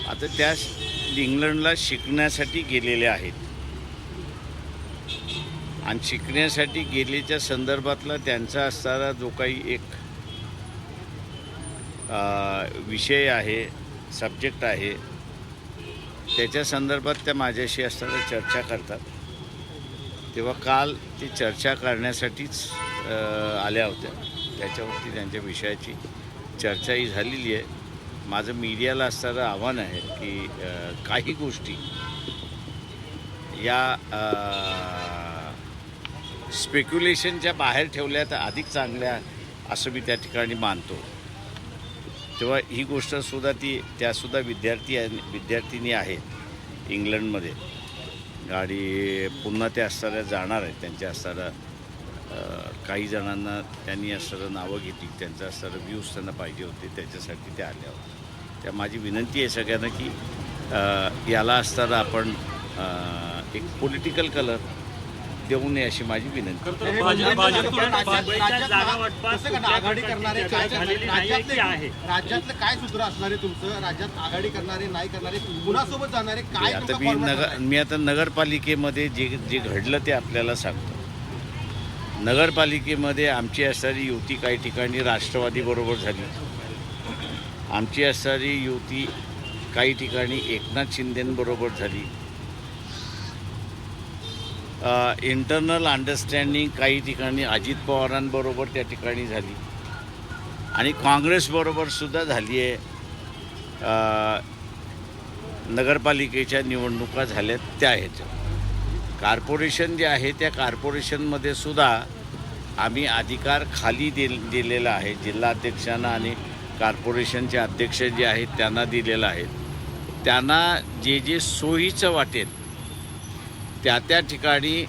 आता त्या इंग्लंडला शिकण्यासाठी गेलेल्या आहेत आणि शिकण्यासाठी गेल्याच्या संदर्भातला त्यांचा असणारा जो काही एक विषय आहे, सब्जेक्ट आहे, त्याच्या संदर्भात त्या माझ्याशी असताना चर्चा करतात. तेव्हा काल ती चर्चा करण्यासाठीच आल्या होत्या. त्याच्यावरती त्यांच्या विषयाची चर्चाही झालेली आहे. माझं मीडियाला असणारं आव्हान आहे की काही गोष्टी या स्पेक्युलेशनच्या बाहेर ठेवल्या तर अधिक चांगल्या असं मी त्या ठिकाणी मानतो. तेव्हा ही गोष्टसुद्धा त्यासुद्धा विद्यार्थिनी आहेत इंग्लंडमध्ये आणि पुन्हा त्या असणाऱ्या जाणार आहेत. त्यांच्या असणाऱ्या काही जणांना त्यांनी असणारं नावं घेतली, त्यांचं असणारं व्ह्यूज त्यांना पाहिजे होते, त्याच्यासाठी त्या आल्या होत्या. त्या माझी विनंती आहे सगळ्यांना की याला असणारं आपण एक पॉलिटिकल कलर देऊ नये अशी माझी विनंती. राज्यातलं काय सूत्र असणार आहे तुमचं? राज्यात आघाडी करणारे नाही करणारे कुणासोबत जाणारे काय? आता मी आता नगरपालिकेमध्ये जे घडलं ते आपल्याला सांगतो. नगरपालिकेमध्ये आमची असणारी युती काही ठिकाणी राष्ट्रवादीबरोबर झाली. आमची असणारी युती काही ठिकाणी एकनाथ शिंदेंबरोबर झाली. इंटरनल अंडरस्टँडिंग काही ठिकाणी अजित पवारांबरोबर त्या ठिकाणी झाली आणि काँग्रेसबरोबरसुद्धा झाली आहे. नगरपालिकेच्या निवडणुका झाल्यात त्या ह्याच्यात. कॉर्पोरेशन जे आहे त्या कॉर्पोरेशनमध्ये सुद्धा आम्ही अधिकार खाली दिलेला आहे. जिल्हाध्यक्षांना आणि कॉर्पोरेशनचे अध्यक्ष जे आहेत त्यांना दिलेलं आहे. त्यांना जे सोयीचं वाटेल त्या ठिकाणी